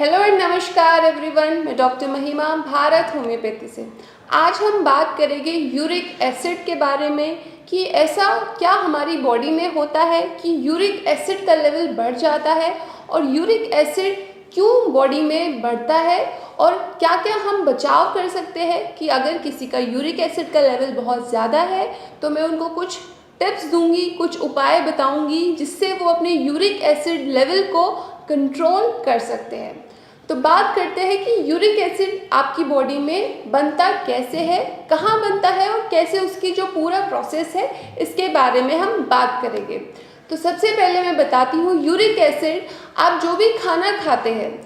Hello and नमस्कार everyone, मैं doctor महिमा भारत होम्योपैथी से। आज हम बात करेंगे यूरिक एसिड के बारे में कि ऐसा क्या हमारी बॉडी में होता है कि यूरिक एसिड का लेवल बढ़ जाता है और यूरिक एसिड क्यों बॉडी में बढ़ता है और क्या क्या हम बचाव कर सकते हैं कि अगर किसी का यूरिक एसिड का लेवल बहुत ज़्यादा है तो मैं उनको कुछ टिप्स दूंगी, कुछ उपाय बताऊंगी जिससे वो अपने यूरिक एसिड लेवल को कंट्रोल कर सकते हैं। तो बात करते हैं कि यूरिक एसिड आपकी बॉडी में बनता कैसे है, कहाँ बनता है और कैसे उसकी जो पूरा प्रोसेस है इसके बारे में हम बात करेंगे। तो सबसे पहले मैं बताती हूँ यूरिक एसिड, आप जो भी खाना खाते हैं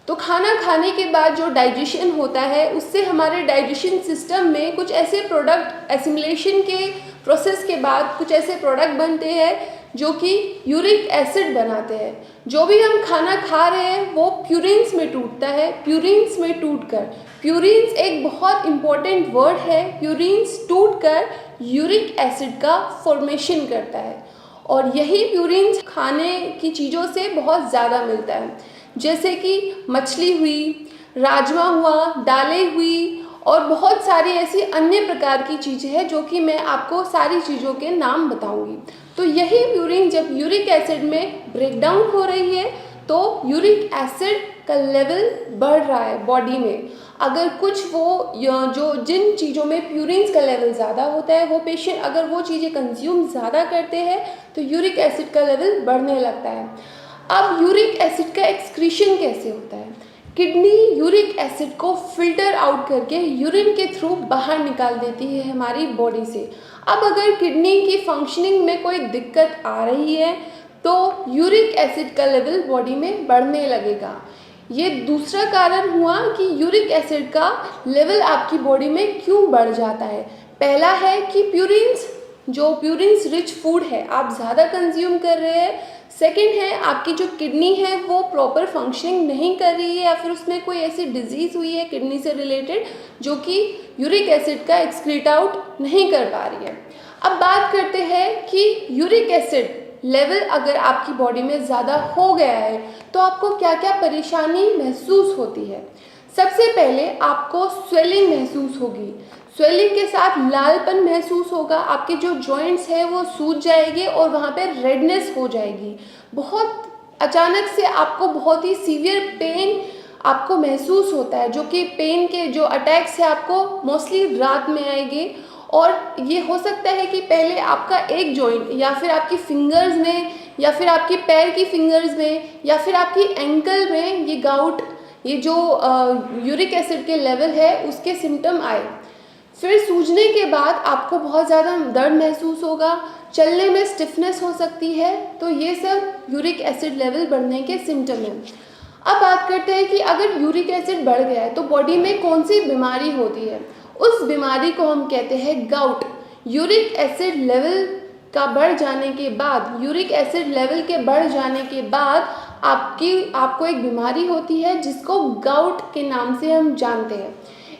तो खाना खाने के बाद जो डाइजेशन होता है उससे हमारे डाइजेशन सिस्टम में कुछ ऐसे प्रोडक्ट एसिमिलेशन के प्रोसेस के बाद कुछ ऐसे प्रोडक्ट बनते हैं जो कि यूरिक एसिड बनाते हैं। जो भी हम खाना खा रहे हैं वो प्यूरिन्स में टूटता है। प्यूरिन्स में टूटकर, प्यूरिन्स एक बहुत इम्पॉर्टेंट वर्ड है, प्यूरिन्स टूटकर यूरिक एसिड का फॉर्मेशन करता है और यही प्यूरिन्स खाने की चीज़ों से बहुत ज़्यादा मिलता है, जैसे कि मछली हुई, राजमा हुआ, दालें हुई और बहुत सारी ऐसी अन्य प्रकार की चीज़ें हैं जो कि मैं आपको सारी चीज़ों के नाम बताऊंगी। तो यही प्यूरिन जब यूरिक एसिड में ब्रेक डाउन हो रही है तो यूरिक एसिड का लेवल बढ़ रहा है बॉडी में। अगर कुछ वो जो जिन चीज़ों में प्यूरिन्स का लेवल ज़्यादा होता है वो पेशेंट अगर वो चीज़ें कंज्यूम ज़्यादा करते हैं तो यूरिक एसिड का लेवल बढ़ने लगता है। अब यूरिक एसिड का एक्सक्रीशन कैसे होता है? किडनी यूरिक एसिड को फिल्टर आउट करके यूरिन के थ्रू बाहर निकाल देती है हमारी बॉडी से। अब अगर किडनी की फंक्शनिंग में कोई दिक्कत आ रही है तो यूरिक एसिड का लेवल बॉडी में बढ़ने लगेगा। ये दूसरा कारण हुआ कि यूरिक एसिड का लेवल आपकी बॉडी में क्यों बढ़ जाता है। पहला है कि प्यूरिन्स रिच फूड है आप ज़्यादा कंज्यूम कर रहे हैं। सेकेंड है आपकी जो किडनी है वो प्रॉपर फंक्शनिंग नहीं कर रही है या फिर उसमें कोई ऐसी डिजीज़ हुई है किडनी से रिलेटेड जो कि यूरिक एसिड का एक्सक्रीट आउट नहीं कर पा रही है। अब बात करते हैं कि यूरिक एसिड लेवल अगर आपकी बॉडी में ज़्यादा हो गया है तो आपको क्या क्या परेशानी महसूस होती है। सबसे पहले आपको स्वेलिंग महसूस होगी, स्वेलिंग के साथ लालपन महसूस होगा, आपके जो जॉइंट्स हैं वो सूज जाएंगे और वहाँ पे रेडनेस हो जाएगी। बहुत अचानक से आपको बहुत ही सीवियर पेन आपको महसूस होता है, जो कि पेन के जो अटैक्स है आपको मोस्टली रात में आएंगे। और ये हो सकता है कि पहले आपका एक जॉइंट या फिर आपकी फिंगर्स में या फिर आपके पैर की फिंगर्स में या फिर आपकी एंकल में ये गाउट, ये जो यूरिक एसिड के लेवल है उसके सिम्टम आए। फिर सूजने के बाद आपको बहुत ज़्यादा दर्द महसूस होगा, चलने में स्टिफनेस हो सकती है। तो ये सब यूरिक एसिड लेवल बढ़ने के सिम्टम हैं। अब बात करते हैं कि अगर यूरिक एसिड बढ़ गया है तो बॉडी में कौन सी बीमारी होती है। उस बीमारी को हम कहते हैं गाउट। यूरिक एसिड लेवल का बढ़ जाने के बाद, यूरिक एसिड लेवल के बढ़ जाने के बाद आपको एक बीमारी होती है जिसको गाउट के नाम से हम जानते हैं।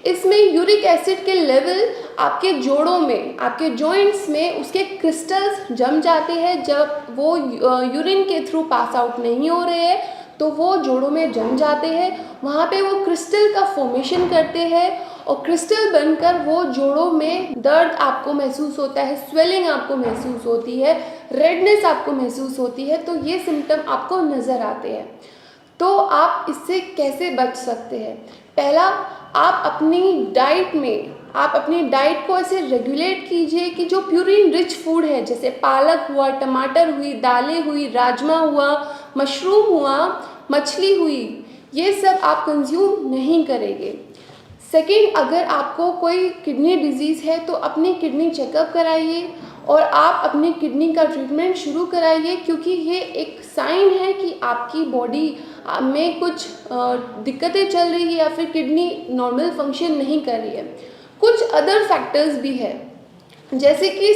इसमें यूरिक एसिड के लेवल आपके जोड़ों में, आपके जॉइंट्स में उसके क्रिस्टल्स जम जाते हैं। जब वो यूरिन के थ्रू पास आउट नहीं हो रहे हैं तो वो जोड़ों में जम जाते हैं, वहाँ पे वो क्रिस्टल का फॉर्मेशन करते हैं और क्रिस्टल बनकर वो जोड़ों में दर्द आपको महसूस होता है, स्वेलिंग आपको महसूस होती है, रेडनेस आपको महसूस होती है। तो ये सिम्टम आपको नज़र आते हैं। तो आप इससे कैसे बच सकते हैं? पहला, आप अपनी डाइट को ऐसे रेगुलेट कीजिए कि जो प्यूरिन रिच फूड है जैसे पालक हुआ, टमाटर हुई, दालें हुई, राजमा हुआ, मशरूम हुआ, मछली हुई, ये सब आप कंज्यूम नहीं करेंगे। सेकेंड, अगर आपको कोई किडनी डिजीज़ है तो अपनी किडनी चेकअप कराइए और आप अपनी किडनी का ट्रीटमेंट शुरू कराइए, क्योंकि ये एक साइन है कि आपकी बॉडी में कुछ दिक्कतें चल रही है या फिर किडनी नॉर्मल फंक्शन नहीं कर रही है। कुछ अदर फैक्टर्स भी है जैसे कि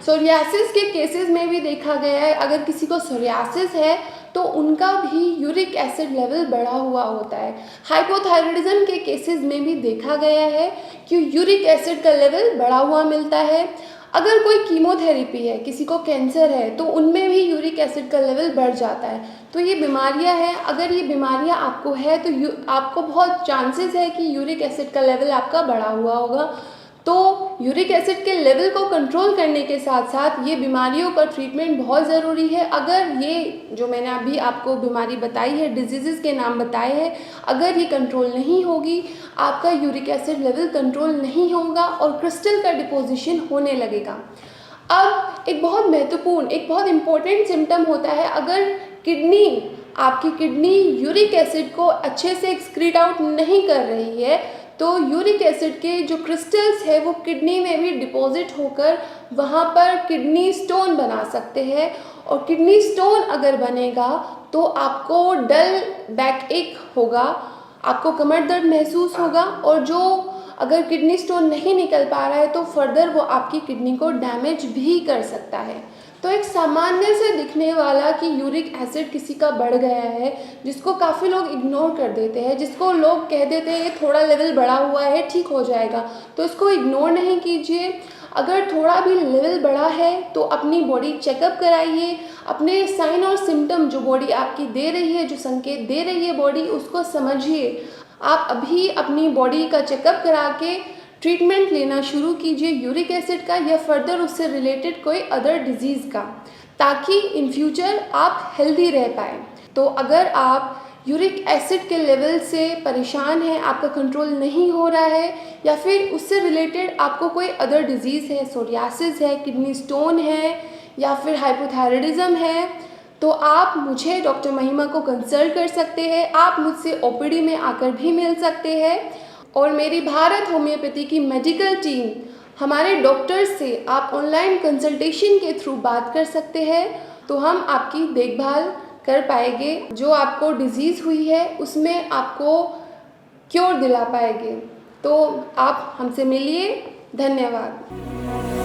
सोरियासिस के केसेस में भी देखा गया है, अगर किसी को सोरियासिस है तो उनका भी यूरिक एसिड लेवल बढ़ा हुआ होता है। हाइपोथायराइडिज्म के केसेस में भी देखा गया है कि यूरिक एसिड का लेवल बढ़ा हुआ मिलता है। अगर कोई कीमोथेरेपी है, किसी को कैंसर है, तो उनमें भी यूरिक एसिड का लेवल बढ़ जाता है। तो ये बीमारियां हैं, अगर ये बीमारियां आपको है तो आपको बहुत चांसेस है कि यूरिक एसिड का लेवल आपका बढ़ा हुआ होगा। तो यूरिक एसिड के लेवल को कंट्रोल करने के साथ साथ ये बीमारियों का ट्रीटमेंट बहुत ज़रूरी है। अगर ये जो मैंने अभी आपको बीमारी बताई है, डिजीज़ के नाम बताए हैं, अगर ये कंट्रोल नहीं होगी, आपका यूरिक एसिड लेवल कंट्रोल नहीं होगा और क्रिस्टल का डिपोजिशन होने लगेगा। अब एक बहुत महत्वपूर्ण, एक बहुत इम्पोर्टेंट सिम्टम होता है, अगर आपकी किडनी यूरिक एसिड को अच्छे से एक्सक्रीट आउट नहीं कर रही है, तो यूरिक एसिड के जो क्रिस्टल्स है वो किडनी में भी डिपॉजिट होकर वहाँ पर किडनी स्टोन बना सकते हैं। और किडनी स्टोन अगर बनेगा तो आपको डल बैक एक होगा, आपको कमर दर्द महसूस होगा, और जो अगर किडनी स्टोन नहीं निकल पा रहा है तो फर्दर वो आपकी किडनी को डैमेज भी कर सकता है। तो एक सामान्य से दिखने वाला कि यूरिक एसिड किसी का बढ़ गया है, जिसको काफ़ी लोग इग्नोर कर देते हैं, जिसको लोग कह देते हैं ये थोड़ा लेवल बढ़ा हुआ है, ठीक हो जाएगा, तो इसको इग्नोर नहीं कीजिए। अगर थोड़ा भी लेवल बढ़ा है तो अपनी बॉडी चेकअप कराइए, अपने साइन और सिम्टम जो बॉडी आपकी दे रही है, जो संकेत दे रही है बॉडी, उसको समझिए। आप अभी अपनी बॉडी का चेकअप करा के ट्रीटमेंट लेना शुरू कीजिए यूरिक एसिड का या फर्दर उससे रिलेटेड कोई अदर डिजीज़ का, ताकि इन फ्यूचर आप हेल्दी रह पाएँ। तो अगर आप यूरिक एसिड के लेवल से परेशान हैं, आपका कंट्रोल नहीं हो रहा है, या फिर उससे रिलेटेड आपको कोई अदर डिजीज़ है, सोरियासिस है, किडनी स्टोन है, या फिर हाइपोथायराइडिज्म है, तो आप मुझे डॉक्टर महिमा को कंसल्ट कर सकते हैं। आप मुझसे ओपीडी में आकर भी मिल सकते हैं, और मेरी भारत होम्योपैथी की मेडिकल टीम, हमारे डॉक्टर्स से आप ऑनलाइन कंसल्टेशन के थ्रू बात कर सकते हैं, तो हम आपकी देखभाल कर पाएंगे। जो आपको डिजीज़ हुई है उसमें आपको क्योर दिला पाएंगे। तो आप हमसे मिलिए। धन्यवाद।